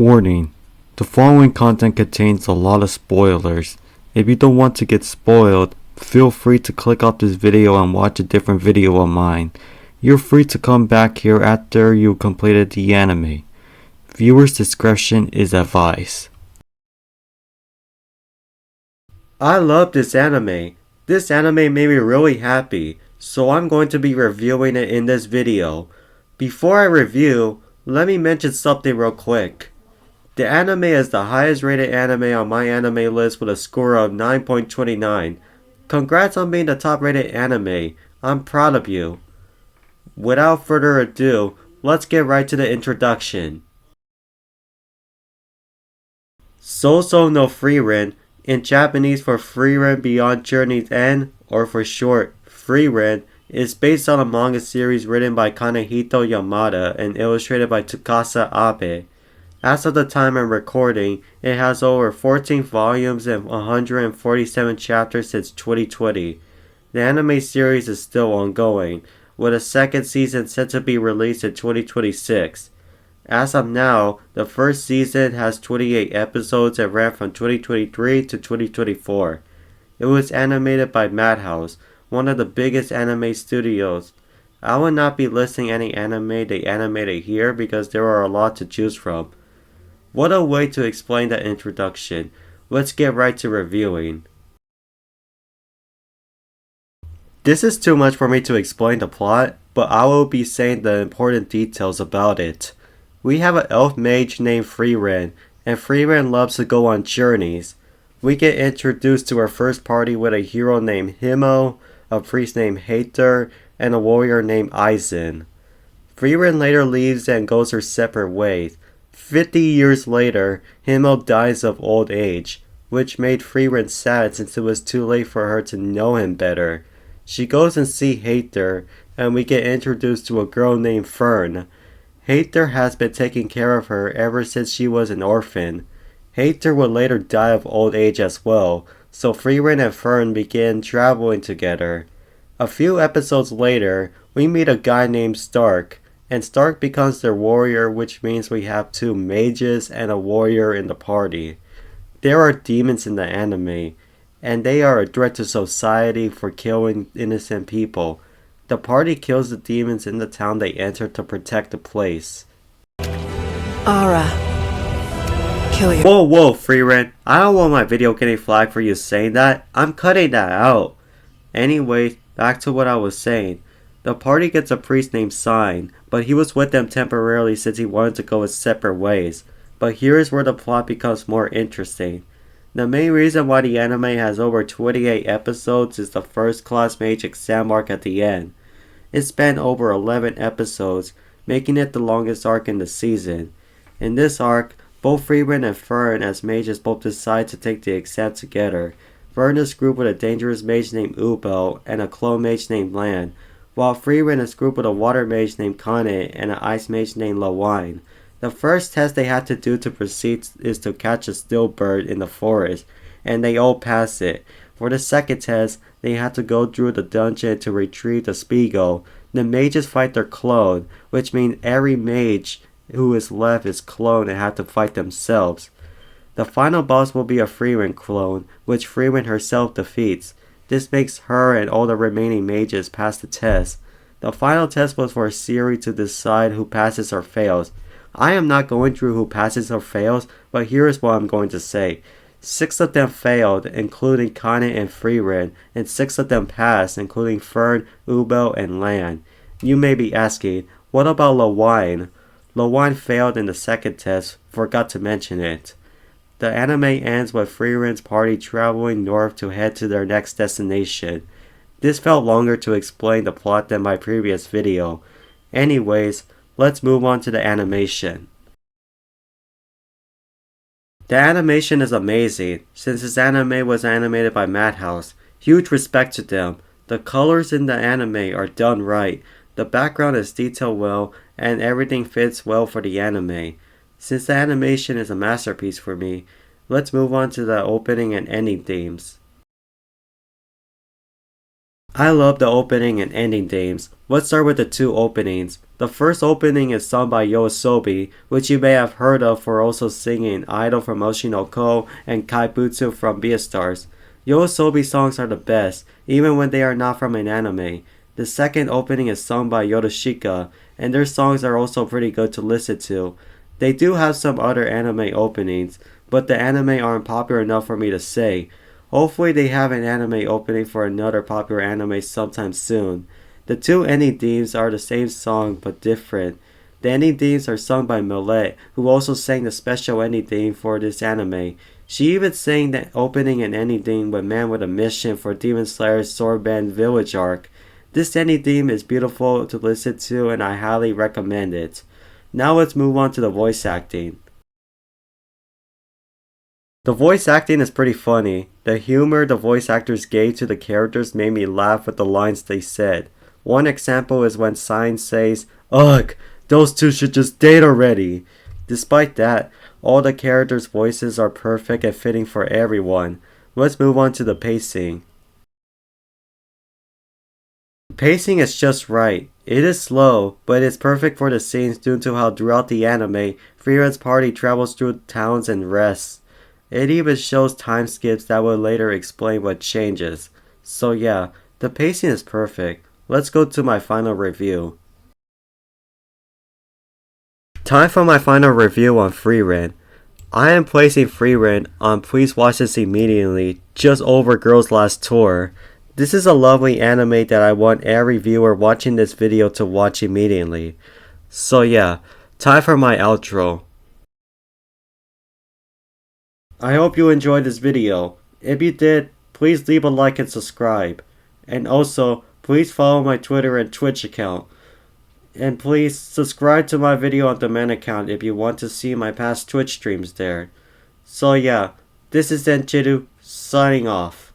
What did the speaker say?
Warning: the following content contains a lot of spoilers. If you don't want to get spoiled, feel free to click off this video and watch a different video of mine. You're free to come back here after you completed the anime. Viewers' discretion is advised. I love this anime. This anime made me really happy, so I'm going to be reviewing it in this video. Before I review, let me mention something real quick. The anime is the highest rated anime on my anime list with a score of 9.29. Congrats on being the top rated anime. I'm proud of you. Without further ado, let's get right to the introduction. Soso no Frieren, in Japanese for Frieren Beyond Journey's End, or for short, Frieren, is based on a manga series written by Kanehito Yamada and illustrated by Tsukasa Abe. As of the time I'm recording, it has over 14 volumes and 147 chapters since 2020. The anime series is still ongoing, with a second season set to be released in 2026. As of now, the first season has 28 episodes and ran from 2023 to 2024. It was animated by Madhouse, one of the biggest anime studios. I will not be listing any anime they animated here because there are a lot to choose from. What a way to explain that introduction. Let's get right to reviewing. This is too much for me to explain the plot, but I will be saying the important details about it. We have an elf mage named Frieren, and Frieren loves to go on journeys. We get introduced to our first party with a hero named Himo, a priest named Hater, and a warrior named Aizen. Frieren later leaves and goes her separate ways. 50 years later, Himo dies of old age, which made Frieren sad since it was too late for her to know him better. She goes and sees Hater, and we get introduced to a girl named Fern. Hater has been taking care of her ever since she was an orphan. Hater would later die of old age as well, so Frieren and Fern begin traveling together. A few episodes later, we meet a guy named Stark, and Stark becomes their warrior, which means we have two mages and a warrior in the party. There are demons in the anime, and they are a threat to society for killing innocent people. The party kills the demons in the town they enter to protect the place. Ara. Kill you. Whoa, Frieren. I don't want my video getting flagged for you saying that. I'm cutting that out. Anyway, back to what I was saying. The party gets a priest named Sign, but he was with them temporarily since he wanted to go his separate ways. But here is where the plot becomes more interesting. The main reason why the anime has over 28 episodes is the first class mage exam arc at the end. It spanned over 11 episodes, making it the longest arc in the season. In this arc, both Frieren and Fern as mages both decide to take the exam together. Fern is grouped with a dangerous mage named Ubel and a clone mage named Lan, while Frieren is grouped with a water mage named Kane and an ice mage named Lawine. The first test they had to do to proceed is to catch a still bird in the forest, and they all pass it. For the second test, they had to go through the dungeon to retrieve the Spiegel. The mages fight their clone, which means every mage who is left is cloned and have to fight themselves. The final boss will be a Frieren clone, which Frieren herself defeats. This makes her and all the remaining mages pass the test. The final test was for Siri to decide who passes or fails. I am not going through who passes or fails, but here is what I'm going to say. 6 of them failed, including Kane and Frieren, and 6 of them passed, including Fern, Ubel, and Lan. You may be asking, what about Lawine? Lawine failed in the second test, forgot to mention it. The anime ends with Frieren's party traveling north to head to their next destination. This felt longer to explain the plot than my previous video. Anyways, let's move on to the animation. The animation is amazing, since this anime was animated by Madhouse. Huge respect to them. The colors in the anime are done right, the background is detailed well, and everything fits well for the anime. Since the animation is a masterpiece for me, let's move on to the opening and ending themes. I love the opening and ending themes. Let's start with the two openings. The first opening is sung by Yoasobi, which you may have heard of for also singing Idol from Oshinoko and Kaibutsu from Beastars. Yoasobi songs are the best, even when they are not from an anime. The second opening is sung by Yorushika, and their songs are also pretty good to listen to. They do have some other anime openings, but the anime aren't popular enough for me to say. Hopefully they have an anime opening for another popular anime sometime soon. The two ending themes are the same song but different. The ending themes are sung by Millet, who also sang the special ending theme for this anime. She even sang the opening and ending theme with Man with a Mission for Demon Slayer's Swordband Village arc. This ending theme is beautiful to listen to and I highly recommend it. Now let's move on to the voice acting. The voice acting is pretty funny. The humor the voice actors gave to the characters made me laugh with the lines they said. One example is when Sign says, "Ugh, those two should just date already." Despite that, all the characters' voices are perfect and fitting for everyone. Let's move on to the pacing. The pacing is just right. It is slow, but it's perfect for the scenes due to how throughout the anime, Frieren's party travels through towns and rests. It even shows time skips that will later explain what changes. So yeah, the pacing is perfect. Let's go to my final review. Time for my final review on Frieren. I am placing Frieren on Please Watch This Immediately, just over Girls Last Tour. This is a lovely anime that I want every viewer watching this video to watch immediately. So yeah, time for my outro. I hope you enjoyed this video. If you did, please leave a like and subscribe. And also, please follow my Twitter and Twitch account. And please subscribe to my video on demand account if you want to see my past Twitch streams there. So yeah, this is Enjeru signing off.